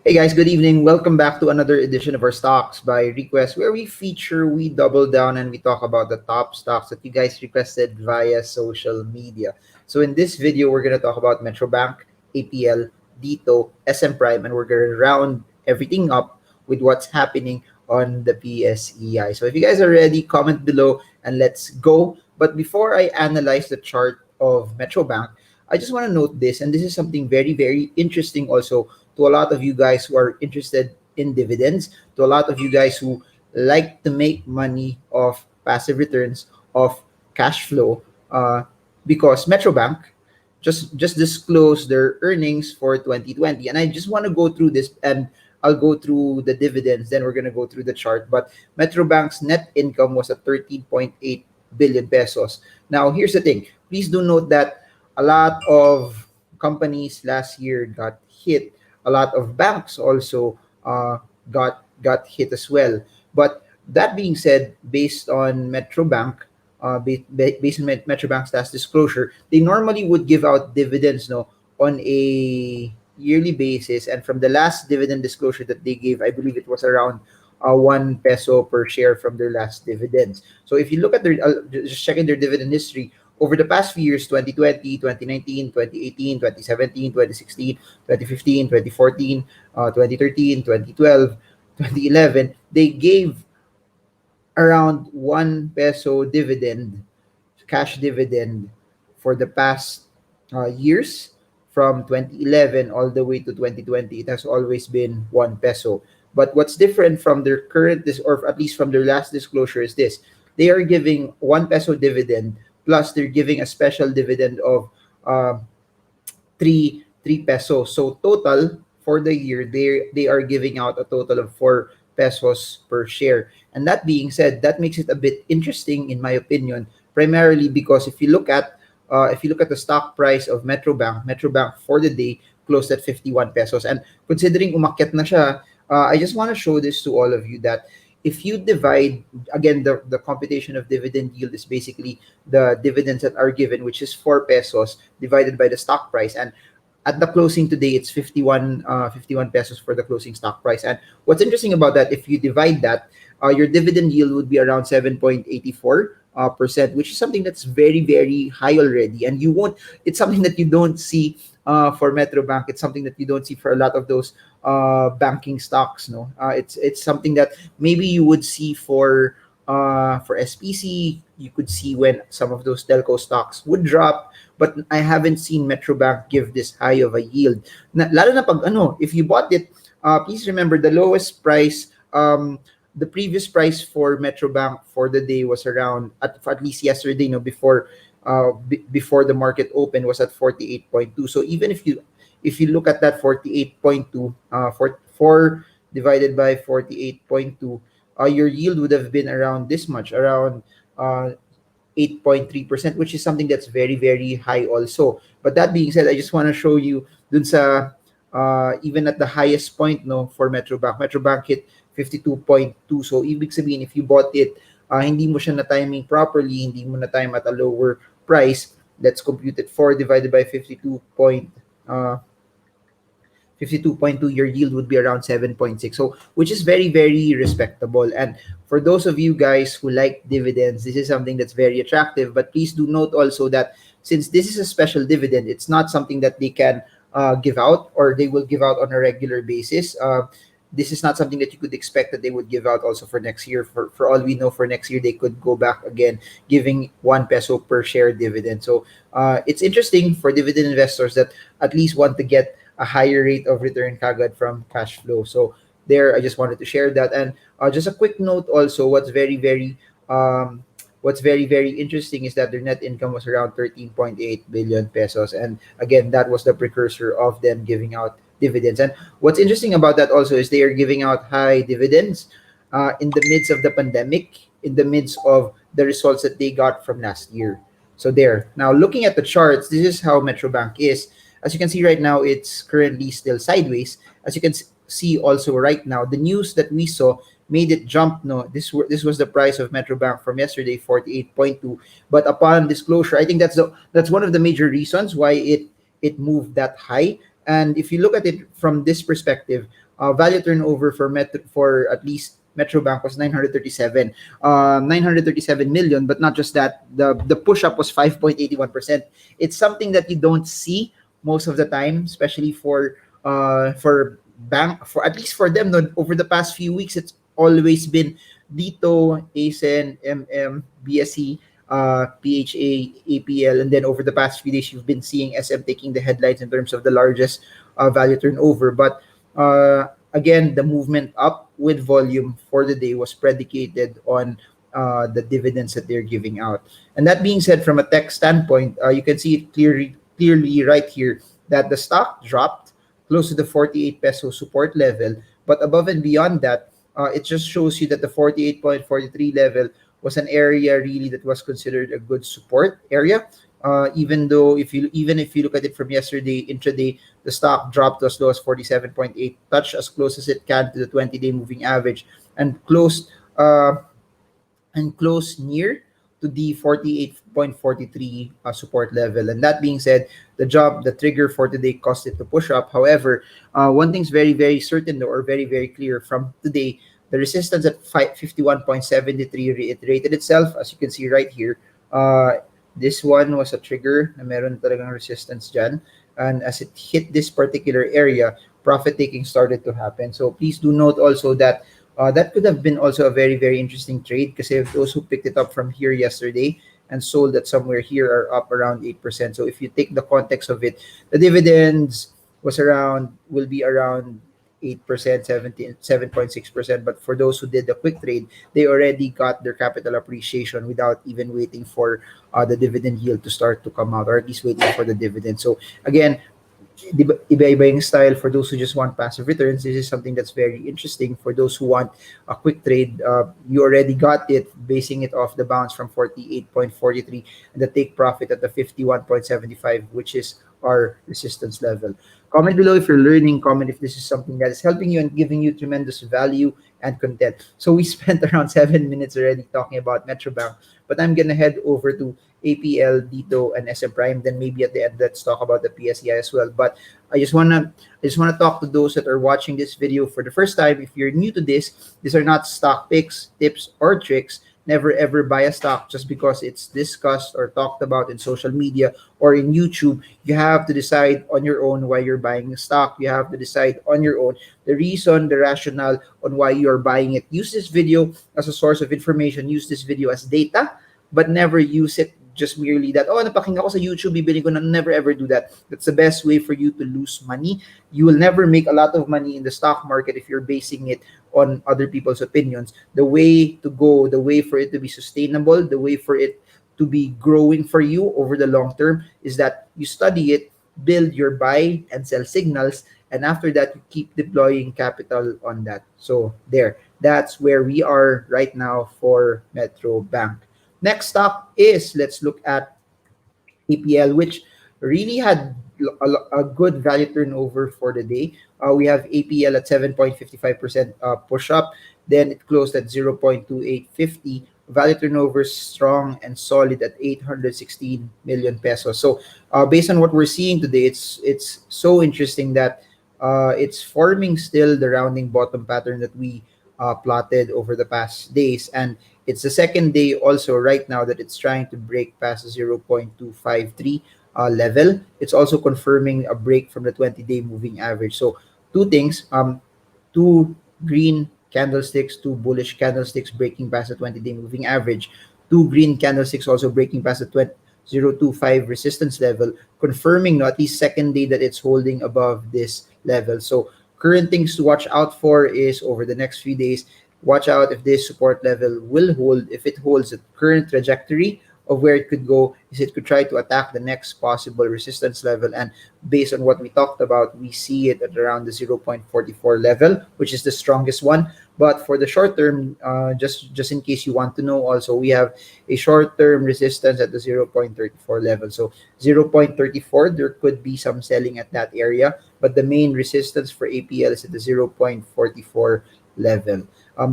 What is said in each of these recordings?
Hey guys, good evening. Welcome back to another edition of our Stocks by Request, where we double down, and we talk about the top stocks that you guys requested via social media. So in this video, we're gonna talk about Metrobank, APL, Dito, SM Prime, and we're gonna round everything up with what's happening on the PSEI. So if you guys are ready, comment below and let's go. But before I analyze the chart of Metrobank, I just want to note this, and this is something very interesting also to a lot of you guys who are interested in dividends, to a lot of you guys who like to make money off passive returns, of cash flow, because Metrobank just disclosed their earnings for 2020, and I just want to go through this, and I'll go through the dividends, then we're gonna go through the chart. But Metrobank's net income was at 13.8 billion pesos. Now, here's the thing. Please do note that a lot of companies last year got hit. A lot of banks also got hit as well. But that being said, based on Metrobank, based on Metrobank's last disclosure, they normally would give out dividends, no, on a yearly basis. And from the last dividend disclosure that they gave, I believe it was around 1 peso per share from their last dividends. So if you look at their, just checking their dividend history, over the past few years, 2020, 2019, 2018, 2017, 2016, 2015, 2014, 2013, 2012, 2011, they gave around 1 peso dividend, cash dividend, for the past years. From 2011 all the way to 2020, it has always been 1 peso. But what's different from their current, or at least from their last disclosure, is this: they are giving 1 peso dividend, plus they're giving a special dividend of uh, three pesos. So total for the year, they are giving out a total of 4 pesos per share. And that being said, that makes it a bit interesting in my opinion, primarily because if you look at the stock price of Metrobank for the day closed at 51 pesos. And considering umakyat na siya, I just want to show this to all of you that if you divide, again, the computation of dividend yield is basically the dividends that are given, which is 4 pesos divided by the stock price. And at the closing today, it's 51 pesos for the closing stock price. And what's interesting about that, if you divide that, your dividend yield would be around 7.84%, which is something that's very high already. And you won't, it's something that you don't see for Metrobank. It's something that you don't see for a lot of those banking stocks. No, it's something that maybe you would see for SPC. You could see when some of those telco stocks would drop, but I haven't seen Metrobank give this high of a yield. Lalo na pag ano, if you bought it, please remember the lowest price. The previous price for Metrobank for the day was around, at least yesterday, no, before the market open, was at 48.2. So even if you look at that 48.2, four divided by 48.2, your yield would have been around this much, around 8.3%, which is something that's very high also. But that being said, I just want to show you dun sa even at the highest point, no, for Metrobank hit 52.2. So ibig sabihin, if you bought it, hindi mo siya na timing properly, hindi mo na time at a lower price. Let's compute it. 4 divided by 52.2, your yield would be around 7.6. So, which is very respectable. And for those of you guys who like dividends, this is something that's very attractive. But please do note also that since this is a special dividend, it's not something that they can give out, or they will give out on a regular basis. This is not something that you could expect that they would give out also for next year. For all we know, for next year, they could go back again, giving 1 peso per share dividend. So it's interesting for dividend investors that at least want to get a higher rate of return kagad from cash flow. So there, I just wanted to share that. And just a quick note also, what's very interesting is that their net income was around 13.8 billion pesos. And again, that was the precursor of them giving out dividends. And what's interesting about that also is they are giving out high dividends in the midst of the pandemic, in the midst of the results that they got from last year. So there. Now, looking at the charts, this is how Metrobank is. As you can see right now, it's currently still sideways. As you can see also right now, the news that we saw made it jump. No, this was the price of Metrobank from yesterday, 48.2. But upon disclosure, I think that's one of the major reasons why it moved that high. And if you look at it from this perspective, value turnover for at least Metrobank was 937 million. But not just that, the push up was 5.81%. It's something that you don't see most of the time, especially for bank, for at least for them. No, over the past few weeks, it's always been Dito, ASEN, BSE, PHA, APL, and then over the past few days, you've been seeing SM taking the headlines in terms of the largest value turnover. But again, the movement up with volume for the day was predicated on the dividends that they're giving out. And that being said, from a tech standpoint, you can see it clearly right here that the stock dropped close to the 48 peso support level. But above and beyond that, it just shows you that the 48.43 level was an area really that was considered a good support area. Even though even if you look at it from yesterday intraday, the stock dropped to as low as 47.8, touched as close as it can to the 20-day moving average, and close near to the 48.43 support level. And that being said, the trigger for today caused it to push up. However, one thing's very, very certain though, or very, very clear from today, the resistance at 51.73 reiterated itself, as you can see right here. This one was a trigger na meron talagang resistance dyan. And as it hit this particular area, profit taking started to happen. So please do note also that that could have been also a very, very interesting trade, because if those who picked it up from here yesterday and sold at somewhere here are up around 8%. So if you take the context of it, the dividends will be around 8%, 7.6%. But for those who did the quick trade, they already got their capital appreciation without even waiting for the dividend yield to start to come out, or at least waiting for the dividend. So again, iba-iba yung style. For those who just want passive returns, this is something that's very interesting. For those who want a quick trade, you already got it, basing it off the bounce from 48.43 and the take profit at the 51.75, which is our resistance level. Comment below if you're learning. Comment if this is something that is helping you and giving you tremendous value and content. So we spent around 7 minutes already talking about Metrobank, but I'm gonna head over to APL, Dito, and SM Prime. Then maybe at the end, let's talk about the PSEI as well. But I just wanna talk to those that are watching this video for the first time. If you're new to this, these are not stock picks, tips, or tricks. Never ever buy a stock just because it's discussed or talked about in social media or in YouTube. You have to decide on your own why you're buying a stock. You have to decide on your own the reason, the rationale on why you're buying it. Use this video as a source of information. Use this video as data, but never use it just merely that, oh, napakinggan ko sa YouTube, bibili ko na. Never ever do that. That's the best way for you to lose money. You will never make a lot of money in the stock market if you're basing it on other people's opinions. The way to go, the way for it to be sustainable, the way for it to be growing for you over the long term is that you study it, build your buy and sell signals, and after that, you keep deploying capital on that. So there, that's where we are right now for Metro Bank. Next stock is, let's look at APL, which really had a good value turnover for the day. We have APL at 7.55% push up. Then it closed at 0.2850. Value turnover strong and solid at 816 million pesos. So based on what we're seeing today, it's so interesting that it's forming still the rounding bottom pattern that we plotted over the past days. And it's the second day also right now that it's trying to break past the 0.253 level. It's also confirming a break from the 20-day moving average. So two things, two green candlesticks, two bullish candlesticks breaking past the 20-day moving average, two green candlesticks also breaking past the 0.25 resistance level, confirming at least second day that it's holding above this level. So current things to watch out for is over the next few days, watch out if this support level will hold. If it holds the current trajectory of where it could go, is it could try to attack the next possible resistance level. And based on what we talked about, we see it at around the 0.44 level, which is the strongest one. But for the short term, just in case you want to know also, we have a short term resistance at the 0.34 level. So 0.34, there could be some selling at that area, but the main resistance for APL is at the 0.44 level.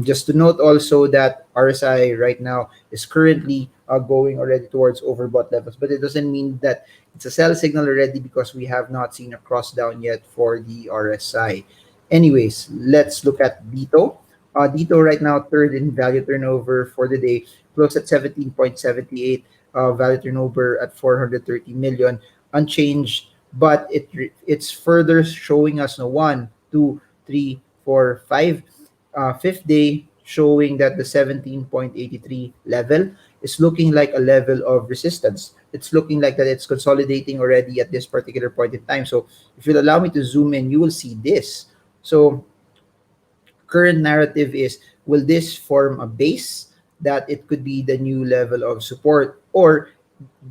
Just to note also that RSI right now is currently going already towards overbought levels, but it doesn't mean that it's a sell signal already because we have not seen a cross down yet for the RSI. Anyways, let's look at Dito. Dito right now third in value turnover for the day, closed at 17.78, value turnover at 430 million, unchanged, but it's further showing us no one, two, three, four, five, fifth day showing that the 17.83 level is looking like a level of resistance. It's looking like that it's consolidating already at this particular point in time. So if you'll allow me to zoom in, you will see this. So current narrative is, will this form a base that it could be the new level of support, or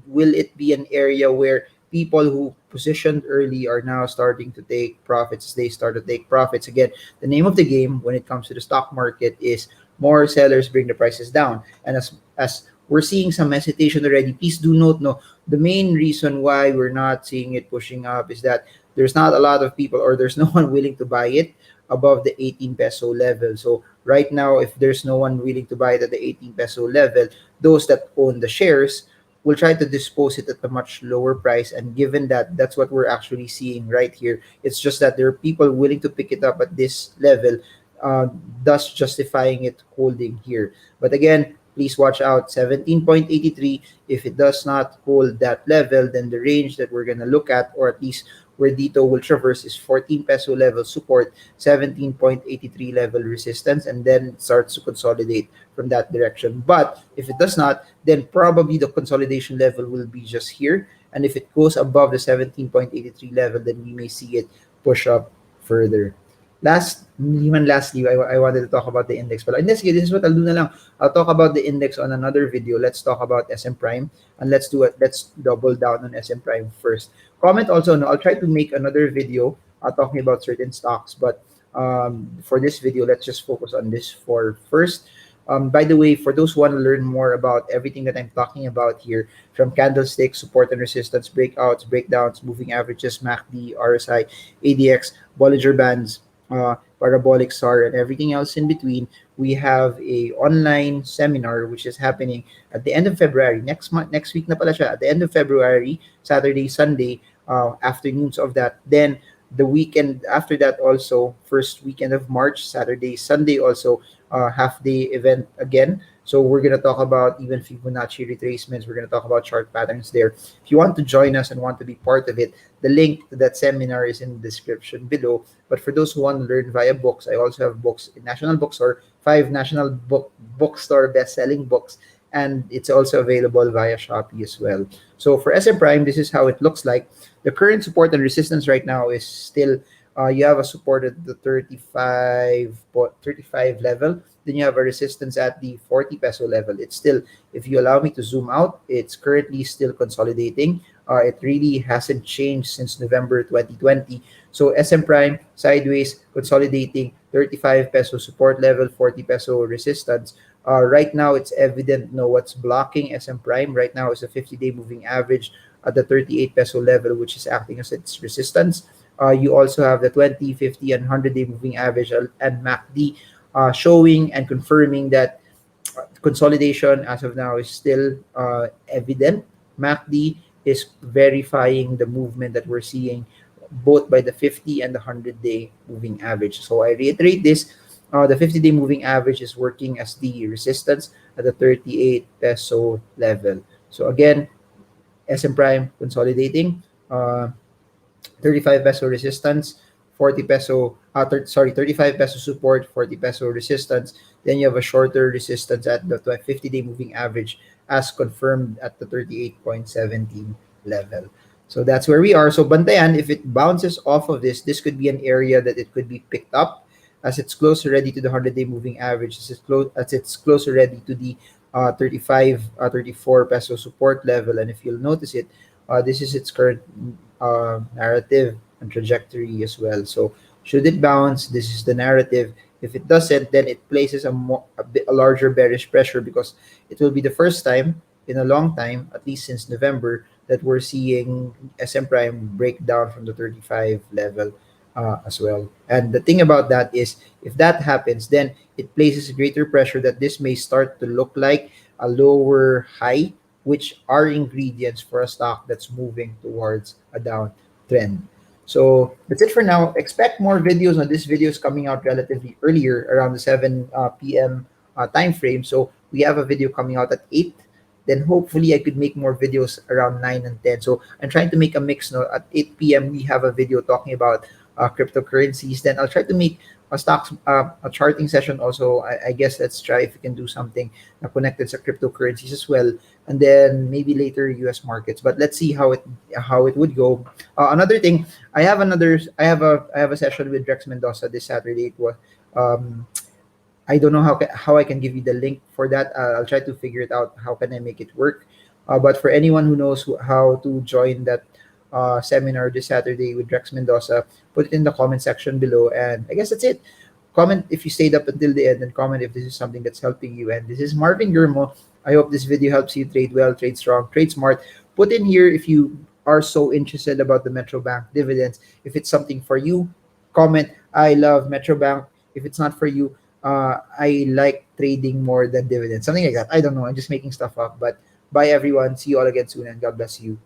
will it be an area where people who positioned early are now starting to take profits? They start to take profits again. The name of the game when it comes to the stock market is more sellers bring the prices down, and as we're seeing some hesitation already, please do note, no, the main reason why we're not seeing it pushing up is that there's not a lot of people, or there's no one willing to buy it above the 18 peso level. So right now, if there's no one willing to buy it at the 18 peso level, those that own the shares will try to dispose it at a much lower price. And given that that's what we're actually seeing right here, it's just that there are people willing to pick it up at this level, uh, thus justifying it holding here. But again, please watch out 17.83. If it does not hold that level, then the range that we're going to look at, or at least where Dito will traverse, is 14 peso level support, 17.83 level resistance, and then it starts to consolidate from that direction. But if it does not, then probably the consolidation level will be just here. And if it goes above the 17.83 level, then we may see it push up further. Lastly, I wanted to talk about the index. But in this case, this is what I'll do na lang. I'll talk about the index on another video. Let's talk about SM Prime, and let's do it. Let's double down on SM Prime first. Comment also. No, I'll try to make another video talking about certain stocks, but for this video, let's just focus on this for first. By the way, for those who want to learn more about everything that I'm talking about here, from candlesticks, support and resistance, breakouts, breakdowns, moving averages, MACD, RSI, ADX, Bollinger Bands, parabolic SAR, and everything else in between, we have a online seminar which is happening at the end of February. Next month, next week na pala siya, at the end of February, Saturday, Sunday, afternoons of that. Then the weekend after that, also first weekend of March, Saturday, Sunday, also half day event again. So we're gonna talk about even Fibonacci retracements. We're gonna talk about chart patterns there. If you want to join us and want to be part of it, the link to that seminar is in the description below. But for those who want to learn via books, I also have books in National Bookstore, 5 National Bookstore best-selling books, and it's also available via Shopee as well. So for SM Prime, this is how it looks like. The current support and resistance right now is still, you have a support at the 35 level. Then you have a resistance at the 40 peso level. It's still, if you allow me to zoom out, it's currently still consolidating. It really hasn't changed since November 2020. So SM Prime sideways consolidating, 35 peso support level, 40 peso resistance. Right now, it's evident, no, what's blocking SM Prime right now is a 50-day moving average at the 38 peso level, which is acting as its resistance. You also have the 20, 50, and 100-day moving average and MACD showing and confirming that consolidation as of now is still evident. MACD is verifying the movement that we're seeing both by the 50 and the 100-day moving average. So I reiterate this. The 50-day moving average is working as the resistance at the 38 peso level. So again, SM Prime consolidating, 35 peso resistance, 40 peso, 35 peso support, 40 peso resistance. Then you have a shorter resistance at the 50-day moving average as confirmed at the 38.17 level. So that's where we are. So bantayan, if it bounces off of this could be an area that it could be picked up as it's close already to the 100-day moving average, as it's close already to the 34 peso support level. And if you'll notice it, this is its current narrative and trajectory as well. So should it bounce, this is the narrative. If it doesn't, then it places a larger bearish pressure, because it will be the first time in a long time, at least since November, that we're seeing SM Prime break down from the 35 level. as well. And the thing about that is, if that happens, then it places greater pressure that this may start to look like a lower high, which are ingredients for a stock that's moving towards a downtrend. So that's it for now. Expect more videos on this video is coming out relatively earlier, around the 7 p.m. Time frame. So we have a video coming out at 8. Then hopefully I could make more videos around 9 and 10. So I'm trying to make a mix. No, at 8 p.m. we have a video talking about cryptocurrencies. Then I'll try to make a stocks a charting session also. I guess let's try if we can do something connected to cryptocurrencies as well, and then maybe later U.S. markets. But let's see how it would go. Another thing, I have a session with Rex Mendoza this Saturday. It was um, I don't know how I can give you the link for that. I'll try to figure it out. How can I make it work? But for anyone who knows how to join that seminar this Saturday with Rex Mendoza, put it in the comment section below. And I guess that's it. Comment if you stayed up until the end, and comment if this is something that's helping you. And this is Marvin Gurmo. I hope this video helps you trade well, trade strong, trade smart. Put in here if you are so interested about the Metrobank dividends. If it's something for you, comment I love Metrobank. If it's not for you, I like trading more than dividends. Something like that. I don't know. I'm just making stuff up. But bye everyone. See you all again soon, and God bless you.